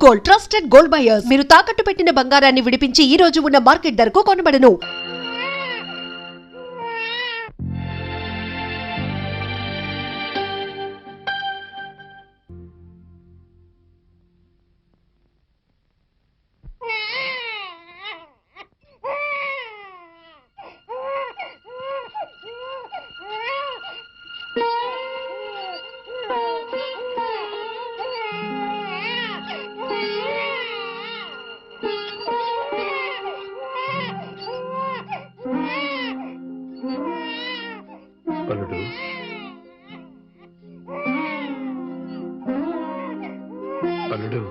Gold, trusted gold buyers. మీరు తాకట్టు పెట్టిన బంగారాన్ని విడిపించి ఈ రోజు ఉన్న మార్కెట్ ధరకు కొనబడను. అల్లుడు, అల్లుడు,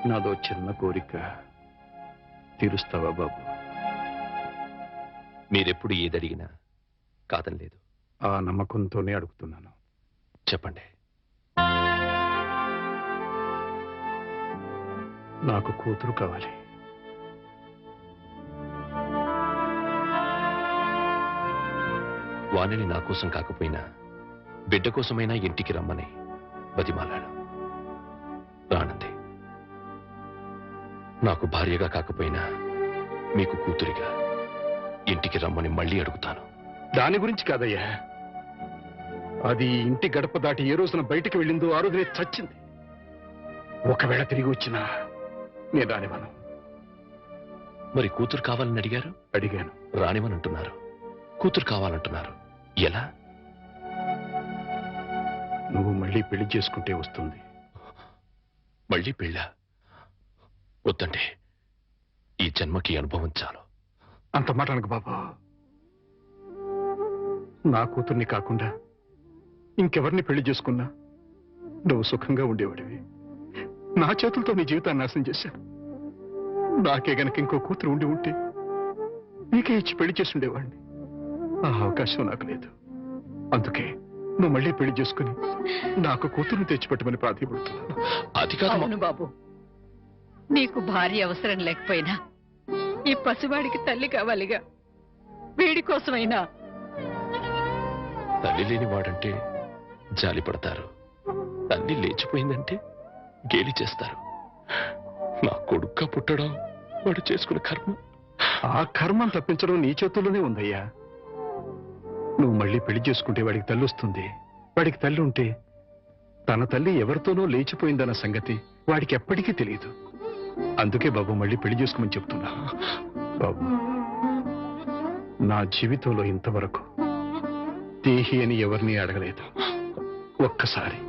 నాదో చిన్న కోరిక తీరుస్తావా బాబు? మీరెప్పుడు ఏదడిగినా కాదనలేదు. ఆ నమ్మకంతోనే అడుగుతున్నాను. చెప్పండి. నాకు కూతురు కావాలి. వాణిని నా కోసం కాకపోయినా బిడ్డ కోసమైనా ఇంటికి రమ్మని బతిమాలాడు. రానంది. నాకు భార్యగా కాకపోయినా మీకు కూతురిగా ఇంటికి రమ్మని మళ్ళీ అడుగుతాను. దాని గురించి కాదయ్యా, అది ఇంటి గడప దాటి ఏ రోజున బయటికి వెళ్ళిందో ఆ రోజునే చచ్చింది. ఒకవేళ తిరిగి వచ్చినా నేను రానివ్వను. మరి కూతురు కావాలని అడిగారు? అడిగాను. రానివనంటున్నారు. కూతురు కావాలంటున్నారు. ఎలా? నువ్వు మళ్ళీ పెళ్లి చేసుకుంటే వస్తుంది. మళ్ళీ పెళ్ళా? వద్దంటే ఈ జన్మకి అనుభవం చాలు. అంత మాట అనకు బాబా. నా కూతుర్ని కాకుండా ఇంకెవరిని పెళ్లి చేసుకున్నా నువ్వు సుఖంగా ఉండేవాడివి. నా చేతులతో నీ జీవితాన్ని నాశనం చేశాను. నాకే గనక ఇంకో కూతురు ఉండి ఉంటే నీకే ఇచ్చి పెళ్లి చేసి ఉండేవాడిని. ఆ అవకాశం నాకు లేదు. అందుకే నువ్వు మళ్ళీ పెళ్లి చేసుకుని నాకు కూతురుని తెచ్చిపెట్టమని ప్రాధాన్యపడుతున్నాను. అది కాదు అవును బాబు, నీకు భార్య అవసరం లేకపోయినా ఈ పసివాడికి తల్లి కావాలిగా. వీడి కోసమైనా. తల్లి లేని వాడంటే జాలి పడతారు. తల్లి లేచిపోయిందంటే గేలి చేస్తారు. నా కొడుక్క పుట్టడం వాడు చేసుకున్న కర్మ. ఆ కర్మం తప్పించడం నీ చేతుల్లోనే ఉందయ్యా. నువ్వు మళ్ళీ పెళ్లి చేసుకుంటే వాడికి తల్లి వస్తుంది. వాడికి తల్లి ఉంటే తన తల్లి ఎవరితోనో లేచిపోయిందన్న సంగతి వాడికి ఎప్పటికీ తెలియదు. అందుకే బాబు మళ్ళీ పెళ్లి చేసుకోమని చెప్తున్నా. బాబు, నా జీవితంలో ఇంతవరకు దేహి అని ఎవరిని అడగలేదు. ఒక్కసారి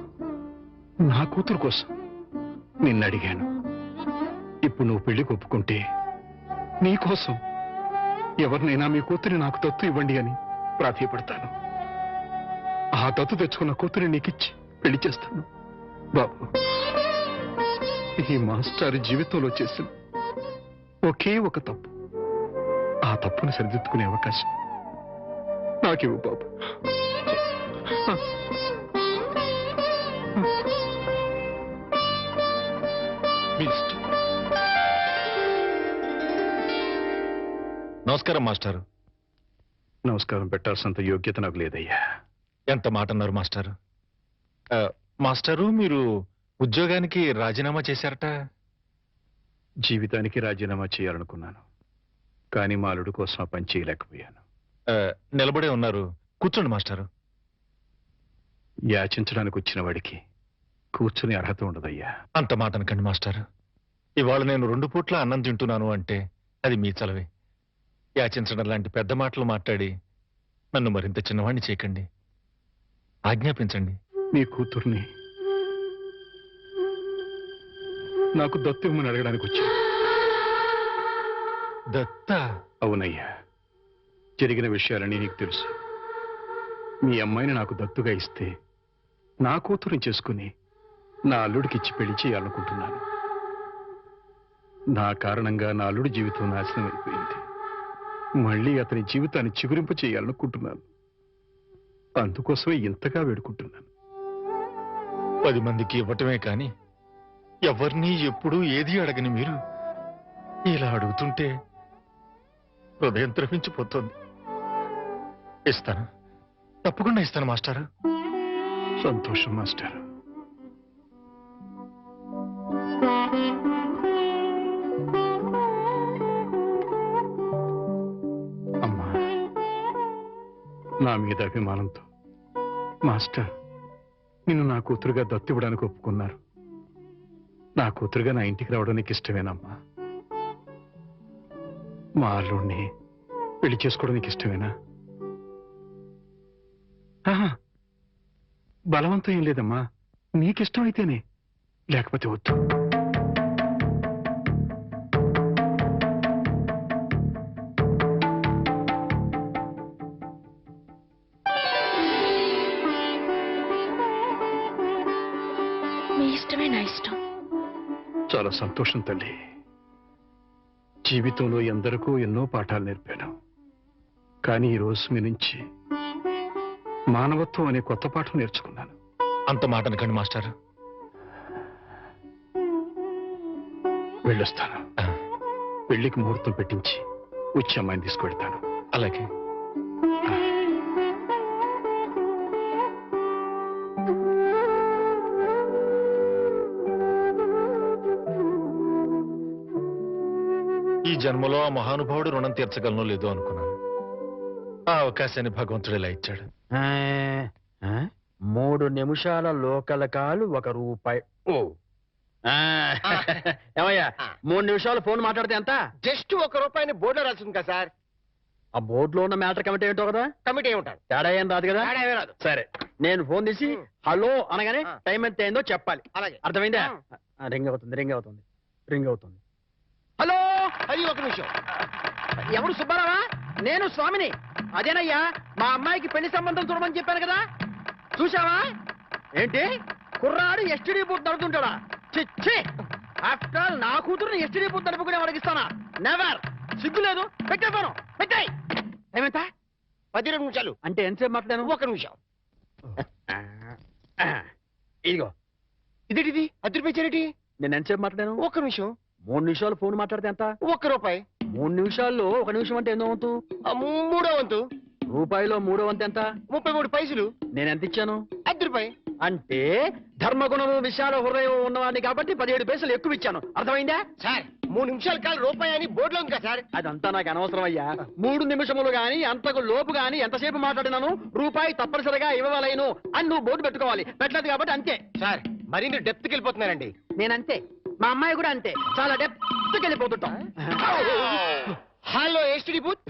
నా కూతురు కోసం నిన్ను అడిగాను. ఇప్పుడు నువ్వు పెళ్లి ఒప్పుకుంటే నీకోసం ఎవరినైనా మీ కూతురి నాకు దత్తు ఇవ్వండి అని ప్రాధాయపడతాను. ఆ దత్తు తెచ్చుకున్న కూతురి నీకిచ్చి పెళ్లి చేస్తాను. బాబు, ఈ మాస్టర్ జీవితంలో చేసిన ఒకే ఒక తప్పు, ఆ తప్పును సరిదిద్దుకునే అవకాశం నాకివ్వు బాబు. నమస్కారం మాస్టారు. నమస్కారం పెట్టాల్సినంత యోగ్యత నాకు లేదయ్యా. ఎంత మాట అన్నారు మాస్టారు. మాస్టారు, మీరు ఉద్యోగానికి రాజీనామా చేశారట. జీవితానికి రాజీనామా చేయాలనుకున్నాను, కానీ మా అల్లుడు కోసం ఆ పని చేయలేకపోయాను. నిలబడే ఉన్నారు, కూర్చోండి మాస్టారు. యాచించడానికి వచ్చిన వాడికి కూర్చుని అర్హత ఉండదయ్యా. అంత మాట అనకండి మాస్టారు. ఇవాళ నేను 2 పూట్ల అన్నం తింటున్నాను అంటే అది మీ చలవే. యాచించడం లాంటి పెద్ద మాటలు మాట్లాడి నన్ను మరింత చిన్నవాణ్ణి చేయకండి. ఆజ్ఞాపించండి. నీ కూతుర్ని నాకు దత్తు ఇవ్వమని అడగడానికి వచ్చా. దత్త? అవునయ్యా, జరిగిన విషయాలని నీకు తెలుసు. మీ అమ్మాయిని నాకు దత్తుగా ఇస్తే నా కూతురుని చేసుకుని నా అల్లుడికి ఇచ్చి పెళ్లి చేయాలనుకుంటున్నాను. నా కారణంగా నా అల్లుడి జీవితం నాశనం అయిపోయింది. మళ్ళీ అతని జీవితాన్ని చిగురింప చేయాలనుకుంటున్నాను. అందుకోసమే ఇంతగా వేడుకుంటున్నాను. 10 మందికి ఇవ్వటమే కాని ఎవరిని ఎప్పుడూ ఏది అడగని మీరు ఇలా అడుగుతుంటే హృదయం ద్రవించిపోతుంది. ఇస్తాను, తప్పకుండా ఇస్తాను మాస్టారు. సంతోషం మాస్టర్. అమ్మా, నా మీద అభిమానంతో మాస్టర్ నిన్ను నా కూతురుగా దత్తివ్వడానికి ఒప్పుకున్నారు. నా కూతురుగా నా ఇంటికి రావడానికి ఇష్టమేనమ్మా. మా అల్లుడిని పెళ్లి చేసుకోవడానికి ఇష్టమేనా? ఆహా, బలవంతం ఏం లేదమ్మా, నీకిష్టం అయితేనే, లేకపోతే వద్దు. మీ ఇష్టమే నా ఇష్టం. చాలా సంతోషం తల్లి. జీవితంలో ఎందరికో ఎన్నో పాఠాలు నేర్పాను, కానీ ఈ రోజు మీ నుంచి మానవత్వం అనే కొత్త పాఠం నేర్చుకున్నాను. అంత మాట అనకండి మాస్టారు. వెళ్ళొస్తాను. పెళ్లికి ముహూర్తం పెట్టించి వచ్చి అమ్మాయిని తీసుకువెళ్తాను. అలాగే. ఈ జన్మలో ఆ మహానుభావుడు రుణం తీర్చగలనో లేదో అనుకున్నాను. ఆ అవకాశాన్ని భగవంతుడు ఇలా ఇచ్చాడు. 3 నిమిషాల లోకల్ కాలు ₹1. ఓ ఏమయ్యా, 3 నిమిషాలు ఫోన్ మాట్లాడితే ఎంత? జస్ట్ ₹1 బోర్డులో రాసింది కదా సార్. ఆ బోర్డులో ఉన్న మ్యాటర్ కమిటీ ఏంటో కదా. కమిటీ ఏముంటారు? తేడా ఏం రాదు కదా. తేడా ఏమీ రాదు. సరే, నేను ఫోన్ తీసి హలో అనగానే టైం ఎంత అయిందో చెప్పాలి. అలాగే. అర్థమైందా? రింగ్ అవుతుంది. హలో, అది 1 నిమిషం. ఎవరు? సుబ్బారావా? నేను స్వామిని. అదేనయ్యా, మా అమ్మాయికి పెళ్లి సంబంధం చూడమని చెప్పాను కదా. చూసావా? ఏంటి కుర్రాడు ఎస్టీడీ బూత్ నడుపుతుంటాడా? చిచ్చి, ఆఫ్టర్ ఆల్ నా కూతురుని ఎస్టీడీ బూత్ నడుపుకునే వాడికిస్తానా? నెవర్. సిగ్గు లేదు. పెట్టే ఫోను, పెట్టాయి. ఏమంటా? 12 నిమిషాలు. అంటే ఎంతసేపు మాట్లాడాను? 1 నిమిషం. ఇదిగో, ఇదేంటిది? ₹10 నేను ఎంతసేపు మాట్లాడాను? 1 నిమిషం. 3 నిమిషాలు ఫోన్ మాట్లాడితే ఎంత? ₹1. 3 నిమిషాల్లో 1 నిమిషం అంటే ఎన్నో వంతు? మూడో వంతు. రూపాయిలో 3వ వంతు ఎంత? 33 పైసలు. నేను ఎంత ఇచ్చాను? ₹10. అంటే ధర్మగుణము విశాల హృదయం ఉన్నవాడిని కాబట్టి 17 పైసలు ఎక్కువ ఇచ్చాను. అర్థమైందా? సార్, 3 నిమిషాల కాలం ₹1 అని బోర్డులో ఉంది కదా సార్. అదంతా నాకు అనవసరం అయ్యా. 3 నిమిషములు గాని అంతకు లోపు గాని ఎంతసేపు మాట్లాడినాను రూపాయి తప్పనిసరిగా ఇవ్వవలేను అని నువ్వు బోర్డు పెట్టుకోవాలి. పెట్టలేదు కాబట్టి అంతే. సార్, మరి మీరు డెప్త్కి వెళ్ళిపోతున్నారండి. నేనంతే, మా అమ్మాయి కూడా అంతే. చాలా డెప్త్కి వెళ్ళిపోతుంటాం. Hello, STD booth.